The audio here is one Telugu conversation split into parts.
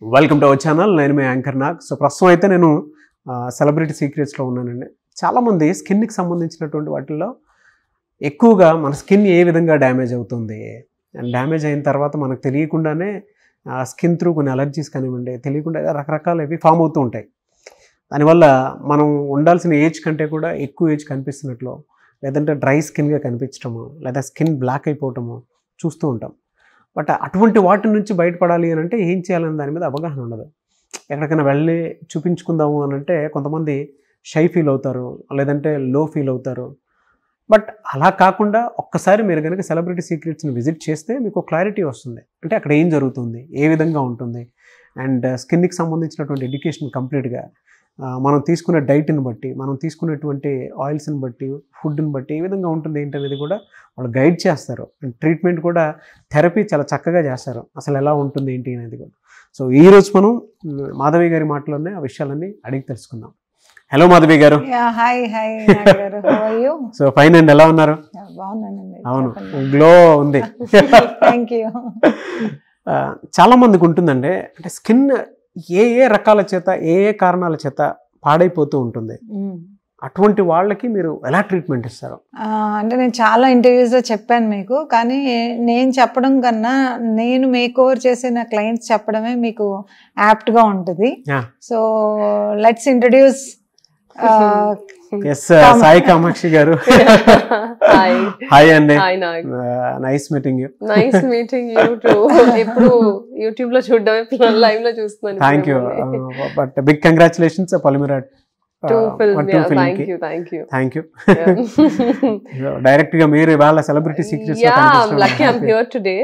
Welcome to our channel. నేను మీ యాంకర్ నాగ్. సో ప్రస్తుతం అయితే నేను సెలబ్రిటీ సీక్రెట్స్లో ఉన్నానండి. చాలామంది స్కిన్కి సంబంధించినటువంటి వాటిల్లో ఎక్కువగా మన స్కిన్ ఏ విధంగా డ్యామేజ్ అవుతుంది, అండ్ డ్యామేజ్ అయిన తర్వాత మనకు తెలియకుండానే స్కిన్ త్రూ కొన్ని అలర్జీస్ కానివ్వండి, తెలియకుండా రకరకాలవి ఫామ్ అవుతూ ఉంటాయి. దానివల్ల మనం ఉండాల్సిన ఏజ్ కంటే కూడా ఎక్కువ ఏజ్ కనిపిస్తున్నట్లు, లేదంటే డ్రై స్కిన్గా కనిపించడము, లేదా స్కిన్ బ్లాక్ అయిపోవటము చూస్తూ ఉంటాం. బట్ అటువంటి వాటి నుంచి బయటపడాలి అని అంటే ఏం చేయాలని దాని మీద అవగాహన ఉండదు. ఎక్కడికైనా వెళ్ళి చూపించుకుందాము అని అంటే కొంతమంది షై ఫీల్ అవుతారు, లేదంటే లో ఫీల్ అవుతారు. బట్ అలా కాకుండా ఒక్కసారి మీరు కనుక సెలబ్రిటీ సీక్రెట్స్ని విజిట్ చేస్తే మీకు క్లారిటీ వస్తుంది. అంటే అక్కడ ఏం జరుగుతుంది, ఏ విధంగా ఉంటుంది, అండ్ స్కిన్కి సంబంధించినటువంటి ఎడ్యుకేషన్ కంప్లీట్గా మనం తీసుకునే డైట్ని బట్టి, మనం తీసుకునేటువంటి ఆయిల్స్ని బట్టి, ఫుడ్ని బట్టి ఏ విధంగా ఉంటుంది ఏంటి అనేది కూడా వాళ్ళు గైడ్ చేస్తారు. అండ్ ట్రీట్మెంట్ కూడా, థెరపీ చాలా చక్కగా చేస్తారు. అసలు ఎలా ఉంటుంది ఏంటి అనేది కూడా. సో ఈరోజు మనం మాధవి గారి మాటలోనే ఆ విషయాలన్నీ అడిగి తెలుసుకుందాం. హలో మాధవి గారు. సో ఫైన్ అండి, ఎలా ఉన్నారు? అవును, గ్లో ఉంది. చాలా మందికి ఉంటుందండి, అంటే స్కిన్ ఏ రకాల చేత, ఏ కారణాల చేత పాడైపోతూ ఉంటుంది. అటువంటి వాళ్ళకి మీరు ఎలా ట్రీట్మెంట్ ఇస్తారు? అంటే నేను చాలా ఇంటర్వ్యూస్లో చెప్పాను మీకు, కానీ నేను చెప్పడం కన్నా నేను మేక్ ఓవర్ చేసే నా క్లయింట్స్ చెప్పడమే మీకు యాప్ట్గా ఉంటుంది. So let's introduce Sai Kamakshi garu. Hi అండి, nice meeting you. Nice meeting you too. ఎప్పుడు యూట్యూబ్ లో చూడడమే, లైవ్ లో చూస్తున్నాను. Thank you. But big congratulations Polimera direct గా మీరు ఇవాళ celebrity secrets. Lucky I'm here today.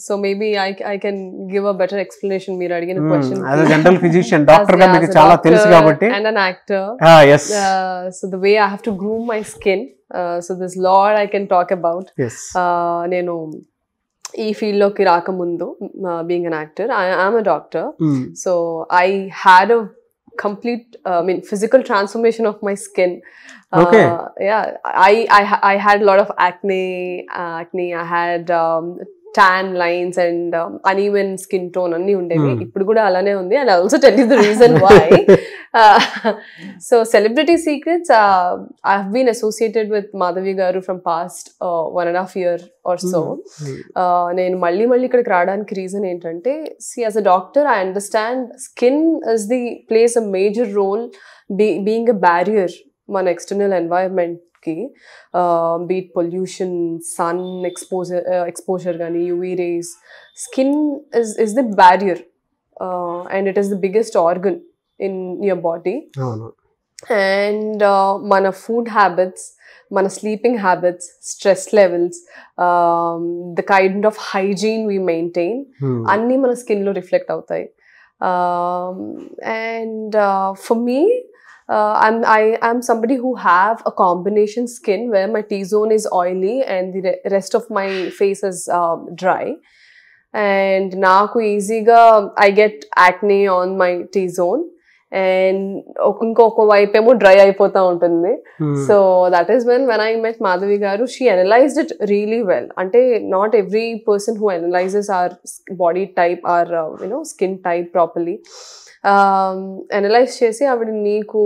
So maybe I can give a better explanation మీరు అడిగిన question. As a general physician, doctor గా మీకు చాలా తెలుసు కాబట్టి. And an actor. So the way I have to groom my skin, so this lot I can talk about. నేను ఈ ఫీల్డ్ లోకి రాకముందు, being an actor, I'm a doctor. So I had a complete physical transformation of my skin. Okay. I had a lot of acne. I had tan lines and uneven skin tone anni undevi. Ippudu kuda alane undi, and I'll also tell you the reason why. So celebrity secrets, I've been associated with Madhavi garu from past 1.5 year or so. Nenu malli ikkadiki radaniki reason entante, see, as a doctor I understand skin plays a major role, being a barrier మన external environment ki, be it pollution, sun exposure gani, UV rays. Skin is the barrier, and it is the biggest organ in your body. And mana food habits, mana sleeping habits, stress levels, the kind of hygiene we maintain, anni mana skin lo reflect avutayi. And for me, I'm somebody who have a combination skin where my T-zone is oily and the rest of my face is dry. And naaku easyga I get acne on my T-zone, and inkoka వైపు ఏమో డ్రై అయిపోతా ఉంటుంది. So that is when I met Madhavi garu, she analyzed it really well. Ante not every person who analyzes our body type, our skin type properly, analyse చేసి ఆవిడ నీకు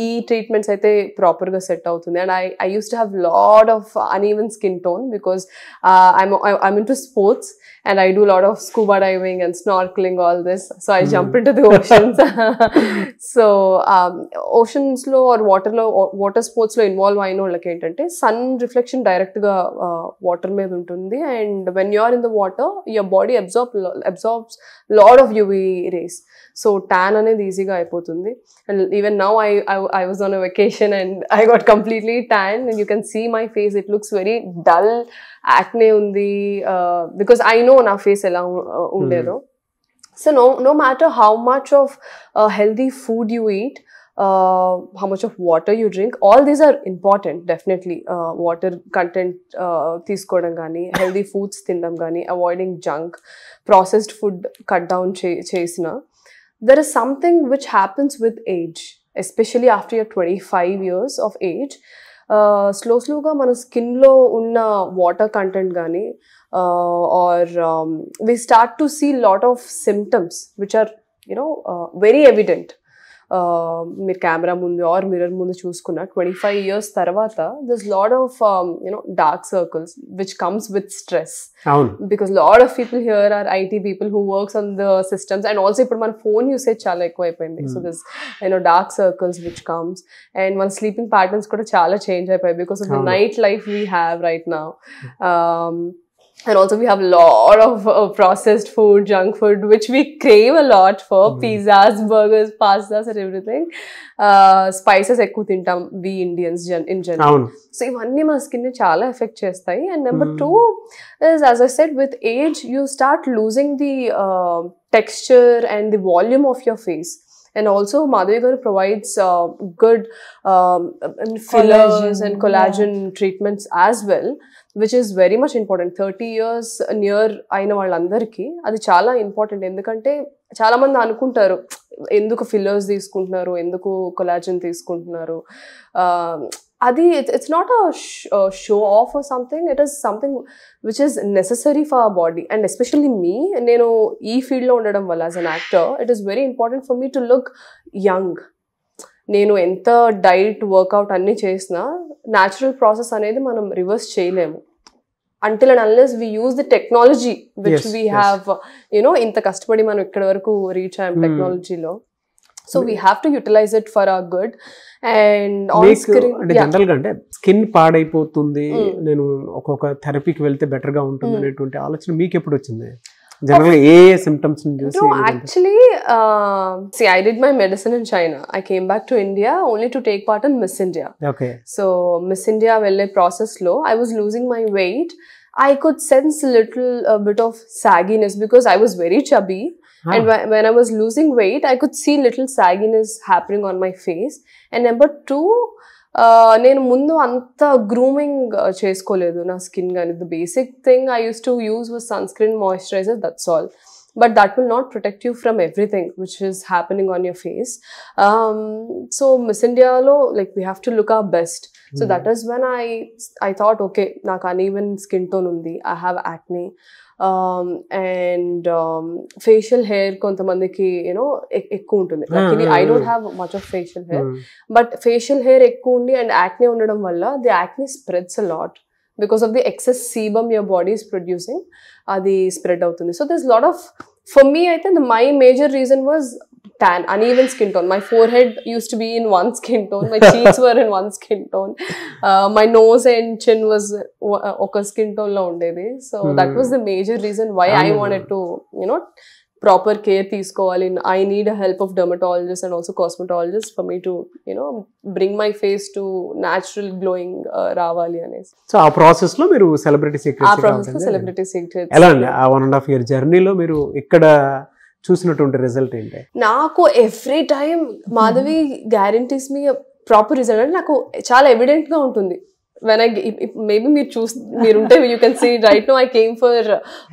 ఈ ట్రీట్మెంట్స్ అయితే ప్రాపర్గా సెట్ అవుతుంది. And I use to have lot of uneven skin tone because I'm in to sports and I do a lot of scuba diving and snorkeling, all this. So I jump into the oceans. So oceans lo or water sports lo involve ayina ollaki entante sun reflection direct ga water మీద ఉంటుంది, and when you are in the water your body absorbs lot of UV rays. So tan అనేది ఈజీగా అయిపోతుంది. And even now I was on a vacation and I got completely tan, and you can see my face, it looks very dull, acne undi, because I know na face ela undedo. So no matter how much of healthy food you eat, how much of water you drink, all these are important, definitely. Water content తీసుకోవడం కానీ, healthy foods తినడం కానీ, avoiding junk, processed food cut down చేసిన. There is something which happens with age, especially after your 25 years of age. స్లోగా మన స్కిన్లో ఉన్న వాటర్ కంటెంట్ కానీ, or we start to see a lot of symptoms which are very evident. మీరు కెమెరా ముందు ఆర్ మిర్రర్ ముందు చూసుకున్న 25 years తర్వాత there's lot of dark circles which comes with stress, because lot of people here are IT people who works on the systems, and also ఇప్పుడు మన phone usage చాలా ఎక్కువ అయిపోయింది. So there's dark circles which comes, and మన sleeping patterns కూడా చాలా చేంజ్ అయిపోయాయి because of the night life we have right now. And also we have a lot of processed food, junk food, which we crave a lot for. Pizzas, burgers, pastas and everything. Spices ekku tintam we Indians in general. So ivanni mana skin ni chaala affect chestayi. And number 2 is, as I said, with age you start losing the texture and the volume of your face. And also Madhavi garu provides good fillers and collagen treatments as well, which is very much important. 30 years near aina vallandariki adi chaala important. Endukante chaala mandi anukuntaru enduku fillers తీసుకుంటున్నారు, ఎందుకు collagen తీసుకుంటున్నారు. Adi it's not a show off or something. It is something which is necessary for our body, and especially me, nenu ee field lo undadam valla as an actor, it is very important for me to look young. నేను ఎంత డైట్ వర్కౌట్ అన్ని చేసినా న్యాచురల్ ప్రాసెస్ అనేది మనం రివర్స్ చేయలేము until and unless we use the technology which we have, ఇంత కష్టపడి మనం ఇక్కడ వరకు రీచ్ అయ్యాం టెక్నాలజీలో. So we have to utilize it for our good. And on screen అంటే జనరల్ గా అంటే స్కిన్ పాడైపోతుంది, నేను ఒక్కొక్క థెరపీకి వెళ్తే బెటర్ గా ఉంటుంది అనేటువంటి ఆలోచన మీకు ఎప్పుడు వచ్చింది? జనరల్ ఏ సిమ్టమ్స్ చూసి? Actually, see, I did my medicine in China. I came back to India only to take part in Miss India. Okay. So Miss India velle process lo I was losing my weight. I could sense a bit of sagginess because I was very chubby. And when I was losing weight, I could see little sagginess happening on my face. And number 2, నేను ముందు అంత గ్రూమింగ్ చేసుకోలేదు నా స్కిన్ కానీ. The basic thing I use to use was sun screen, moisturiser, that's all. But that will not protect you from everything which is happening on your face. So Miss India lo, like, we have to look our best. So that is when I thought, okay, నాకు uneven skin tone undi, I have acne. And facial hair kontamandiki ekku untundi. Luckily I don't have much of facial hair, but facial hair ekku undi and acne undadam valla the acne spreads a lot because of the excess sebum your body is producing. Adi spread avutundi. So there's a lot of, for me I think my major reason was tan, uneven skin tone. My forehead used to be in one skin tone, my cheeks were in one skin tone, my nose and chin was oka skin tone lo undedi. So that was the major reason why I wanted to proper care తీసుకోవాలి. I need a help of dermatologist and also cosmetologist for me to bring my face to natural glowing రావాలి అనేసి. సో ఆ ప్రాసెస్ లో మీరు సెలబ్రిటీ సీక్రెట్స్, ఆ ప్రాసెస్ లో సెలబ్రిటీ సీక్రెట్స్ ఎలా అండి? ఆ 1.5 year జర్నీలో మీరు ఇక్కడ చూసినటువంటి రిజల్ట్ ఏంటి? నాకు ఎవ్రీ టైమ్ మాధవి గ్యారంటీస్ మీ ప్రాపర్ రిజల్ట్ అంటే నాకు చాలా ఎవిడెంట్ గా ఉంటుంది. When maybe meerunte you can see right now I came for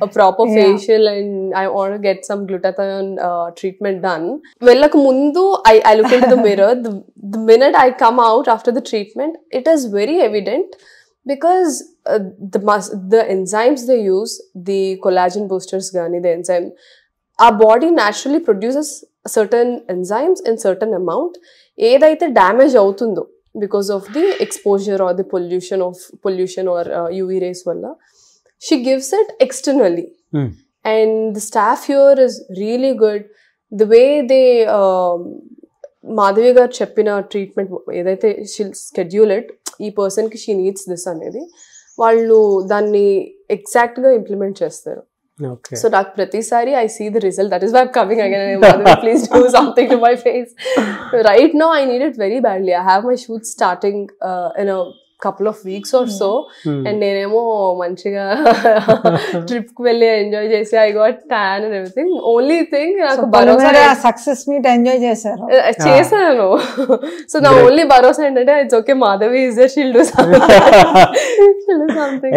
a proper facial and I want to get some glutathione treatment done. Vellaku mundu I look into the mirror. The minute I come out after the treatment, it is very evident because the enzymes they use, the collagen boosters gani, the enzyme, our body naturally produces certain enzymes in certain amount. Edaithe damage avutundo because of the exposure or the pollution or UV rays valla, she gives it externally. And the staff here is really good. The way they Madhavi garu cheppina treatment edaithe she'll schedule it, ee person ki she needs this anedi vallu danni exact ga implement chestaru. Okay. So that pratisari I see the result. That is why I'm coming again and Madhavi, please do something to my face. Right now I need it very badly. I have my shoots starting in a couple of weeks or so, and నేనేమో మంచిగా ట్రిప్ కి వెళ్ళి ఎంజాయ్ చేసి I got tan and everything. Only thing నాకు భరోసా సక్సెస్ మీట్ ఎంజాయ్ చేశాను. So నా ఓన్లీ భరోసా ఏంటంటే it's okay, Madhavi is there, she'll do something.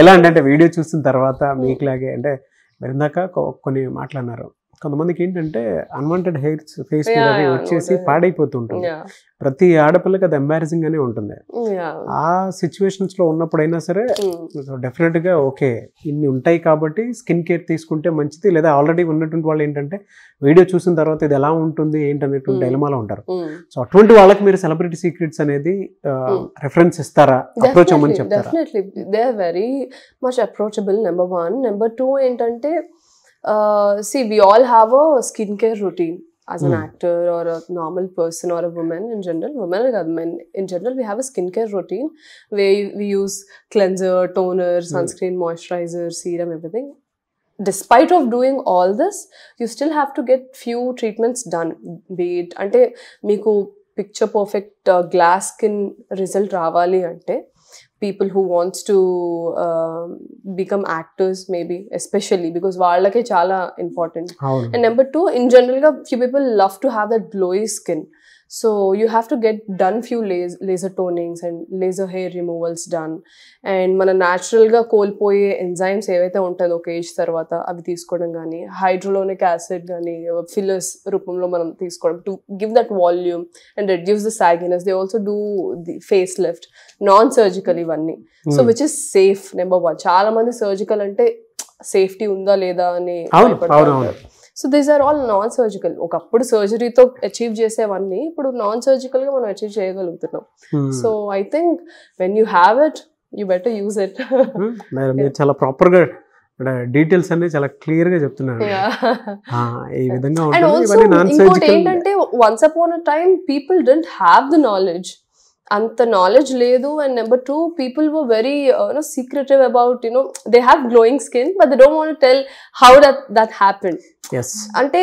ఎలా అంటే వీడియో చూసిన తర్వాత మీకులాగే అంటే మీరు ఇందాక కొన్ని మాట్లాడినారు, కొంతమందికి ఏంటంటే అన్వాంటెడ్ హెయిర్స్ ఫేస్ మీద Yeah, అవి yeah, వచ్చేసి ఉంటుంది. పాడైపోతుంటుంది. Yeah. ప్రతి ఆడపిల్లకి అది ఎంబారసింగ్ గానే ఉంటుంది. Yeah. ఆ సిచ్యువేషన్స్ లో ఉన్నప్పుడైనా సరే డెఫినెట్ గా ఓకే ఇన్ని ఉంటాయి కాబట్టి స్కిన్ కేర్ తీసుకుంటే మంచిది. లేదా ఆల్రెడీ ఉన్నటువంటి వాళ్ళు ఏంటంటే వీడియో చూసిన తర్వాత ఇది ఎలా ఉంటుంది ఏంటనేటువంటి డైలమాలో ఉంటారు. సో అటువంటి వాళ్ళకి మీరు సెలబ్రిటీ సీక్రెట్స్ అనేది రెఫరెన్స్ ఇస్తారా, అప్రోచ్ అవ్వమని చెప్తారా? Definitely. They are very much approachable, number one. Number two, ఏంటంటే see, we all have a skincare routine as an actor or a normal person or a woman in general. Women or men in general, we have a skincare routine where we use cleanser, toner, sunscreen, moisturizer, serum, everything. Despite of doing all this, you still have to get few treatments done. Be it అంటే మీకు picture perfect glass skin result రావాలి అంటే people who wants to become actors maybe, especially because వాళ్ళకే చాలా important. And number two, in general few people love to have that glowy skin, so you have to get done few laser tonings and laser hair removals done, and మన natural గా కోల్పోయే ఎంజైమ్స్ ఏవైతే ఉంటుందో ఒక ఏజ్ తర్వాత అవి తీసుకోవడం కానీ, హైడ్రోలోనిక్ యాసిడ్ కానీ ఫిల్లర్స్ రూపంలో మనం తీసుకోవడం to give that volume and reduce the sagginess. They also do the face lift non surgical ఇవన్నీ. So which is safe number one. చాలా మంది సర్జికల్ అంటే సేఫ్టీ ఉందా లేదా అని భయపడతారు. So these are all non surgical. ఒకప్పుడు సర్జరీతో అచీవ్ చేసేవన్నీ ఇప్పుడు నాన్ సర్జికల్ గా మనం అచీవ్ చేయగలుగుతున్నాం. So I think when you have it you better use it. మీరు చాలా ప్రాపర్ గా డీటెయిల్స్ అన్ని చాలా క్లియర్ గా చెప్తున్నారు. ఈ విధంగా ఇంకోటి ఏంటంటే once upon a time people don't have the knowledge. అంత నాలెడ్జ్ లేదు. And number two, people were very secretive about they have glowing skin but they don't want tell how that happened. అంటే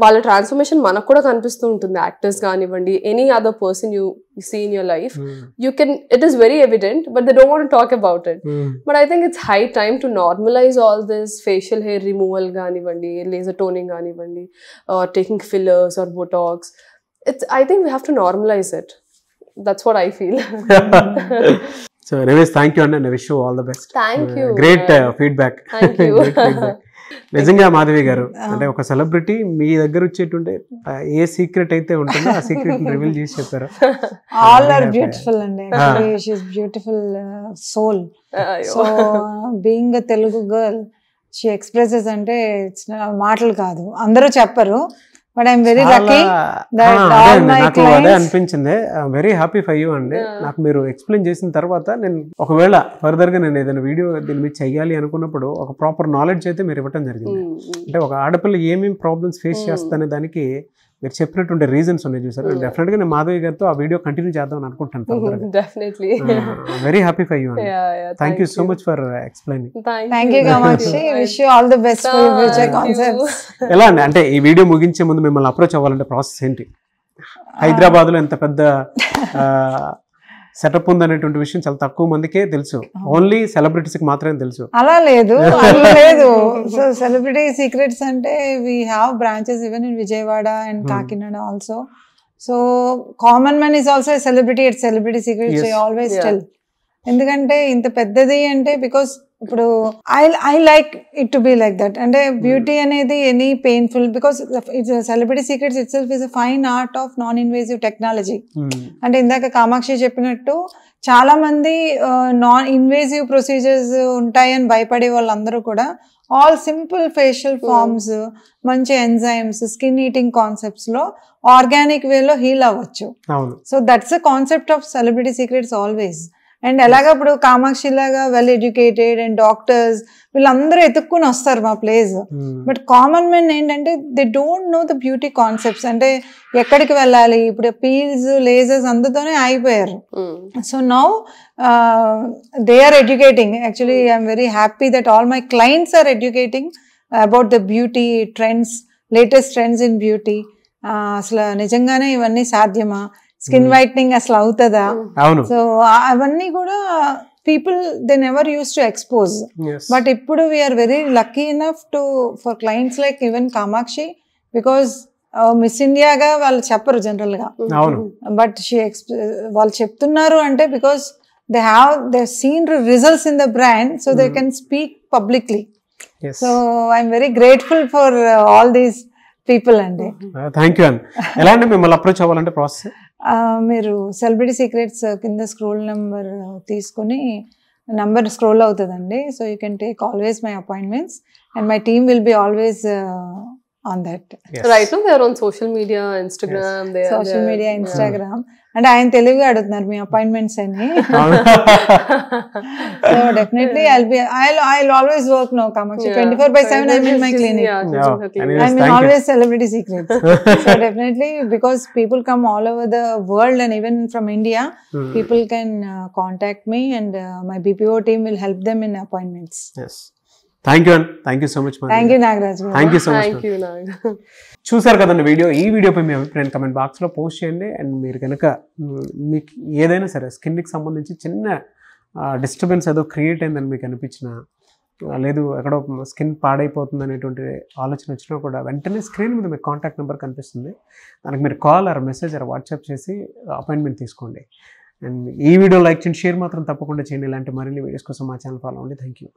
వాళ్ళ ట్రాన్స్ఫర్మేషన్ మనకు కూడా కనిపిస్తూ ఉంటుంది. యాక్టర్స్ కానివ్వండి, any other person you see in your life, you can, it is very evident but they don't want talk about it. But I think it's high time to normalise all this. Facial hair removal కానివ్వండి, లేజర్ టోనింగ్ కానివ్వండి, taking fillers or Botox, I think we have to normalise it. That's what I feel. So anyways, thank you and I wish you all the best. Thank you. Great feedback. Thank you. నిజంగా మాధవి గారు, అంటే ఒక సెలబ్రిటీ మీ దగ్గర వచ్చేటువంటి ఏ సీక్రెట్ అయితే ఉంటుందో ఆ సీక్రెట్ రివీల్ చేసి చెప్పారు. ఆల్ ఆర్ బ్యూటిఫుల్ అండి. Actually she is beautiful soul. So being a Telugu girl, she expresses అంటే మాటలు కాదు, అందరూ చెప్పరు. But I'm very lucky that all my నాకు clients... అదే అనిపించింది. వెరీ హ్యాపీ ఫర్ యూ అండి. నాకు మీరు ఎక్స్ప్లెయిన్ చేసిన తర్వాత నేను ఒకవేళ ఫర్దర్ గా నేను ఏదైనా వీడియో దీని మీద చెయ్యాలి అనుకున్నప్పుడు ఒక ప్రాపర్ నాలెడ్జ్ అయితే మీరు ఇవ్వటం జరిగింది. అంటే ఒక ఆడపిల్ల ఏమేమి ప్రాబ్లమ్స్ ఫేస్ చేస్తానే దానికి మీరు చెప్పినటువంటి రీజన్స్ ఉన్నాయి చూసారు. డెఫినెట్ గా నేను మాధవి గారితో ఆ వీడియో కంటిన్యూ చేద్దాం అని అనుకుంటాను. Definitely. Very happy for you అండి. Thank you so much for explaining. Thank you Kamaxi. Wish you all the best for future concepts. ఎలా అండి, అంటే ఈ వీడియో ముగించే ముందు మిమ్మల్ని అప్రోచ్ అవ్వాలంటే ప్రాసెస్ ఏంటి? హైదరాబాద్ లో ఎంత పెద్ద సెటప్ ఉందనేటువంటి విషయం చాలా తక్కువ మందికే తెలుసు. ఓన్లీ సెలబ్రిటీస్ కి మాత్రమే తెలుసు. అలా లేదు, అలా లేదు. సో సెలబ్రిటీ సీక్రెట్స్ అంటే we have branches even in Vijayawada and Kakinada also. So common man is also celebrity at celebrity secrets. Always tell. ఎందుకంటే ఇంత పెద్దది అంటే బికాస్ ఇప్పుడు I like it to be like that. అంటే బ్యూటీ అనేది any painful because it's celebrity secrets it self is a fine art of non invasive technology. అంటే ఇందాక కామాక్షి చెప్పినట్టు చాలా మంది నాన్ ఇన్వేజివ్ ప్రొసీజర్స్ ఉంటాయని భయపడే వాళ్ళందరూ కూడా ఆల్ సింపుల్ ఫేషియల్ ఫార్మ్స్, మంచి ఎంజైమ్స్, స్కిన్ ఈటింగ్ కాన్సెప్ట్స్ లో ఆర్గానిక్ వేలో హీల్ అవ్వచ్చు. So that's a concept of celebrity secrets always. And ఎలాగ ఇప్పుడు కామాక్షి లాగా వెల్ ఎడ్యుకేటెడ్ అండ్ డాక్టర్స్ వీళ్ళందరూ ఎత్తుక్కుని వస్తారు మా ప్లేస్. బట్ కామన్ మెన్ ఏంటంటే they don't know the beauty concepts. అంటే ఎక్కడికి వెళ్ళాలి, ఇప్పుడు పీల్స్, లేజర్స్ అందుతోనే ఆగిపోయారు. So now they are educating. Actually I'm very happy that all my clients are educating about the beauty trends, latest trends in beauty. అసలు నిజంగానే ఇవన్నీ సాధ్యమా, స్కిన్ వైట్నింగ్ అసలు అవుతుందా? సో అవన్నీ కూడా people they never use to expose. But ఇప్పుడు we are very lucky enough to for clients like even Kamakshi, because miss ఇండియాగా వాళ్ళు చెప్పరు జనరల్ గా. బట్ వాళ్ళు చెప్తున్నారు అంటే because they seen results in the brand, so they can speak publicly. Yes. So I'm very grateful for all these people అండి. థ్యాంక్ యూ అండి. ఎలా అంటే మిమ్మల్ని అప్రోచ్ అవ్వాలంటే ప్రాసెస్? మీరు సెలబ్రిటీ సీక్రెట్స్ కింద స్క్రోల్ నెంబర్ తీసుకుని నంబర్ స్క్రోల్ అవుతుందండి. So you can take always my appointments and my team will be always on that. Yes. Right now they are on social media, Instagram. Yes. Social media, Instagram. And ఆయన తెలుగుగా అడుగుతున్నారు మీ అపాయింట్మెంట్స్ అని. So definitely I'll always work now, Kamakshi. 24/7 I'm in my clinic. I'm in always Celebrity Secrets. So definitely, because people come all over the world and even from India, people can contact me and my BPO team will help them in appointments. Yes. Thank you and thank you so much. Thank you Nagaraj. Thank you so much. చూసారు కదండి వీడియో. ఈ వీడియోపై మీ అభిప్రాయం కమెంట్ బాక్స్లో పోస్ట్ చేయండి. అండ్ మీరు కనుక మీకు ఏదైనా సరే స్కిన్కి సంబంధించి చిన్న డిస్టర్బెన్స్ ఏదో క్రియేట్ అయిందని మీకు అనిపించిన, లేదు ఎక్కడో స్కిన్ పాడైపోతుంది అనేటువంటి ఆలోచన వచ్చినా కూడా వెంటనే స్క్రీన్ మీద మీకు కాంటాక్ట్ నెంబర్ కనిపిస్తుంది. దానికి మీరు call or message or WhatsApp చేసి అపాయింట్మెంట్ తీసుకోండి. అండ్ ఈ వీడియో లైక్ చేయండి, షేర్ మాత్రం తప్పకుండా చేయండి. ఇలాంటి మరిన్ని వీడియోస్ కోసం మా ఛానల్ ఫాలో అవ్వండి. Thank you.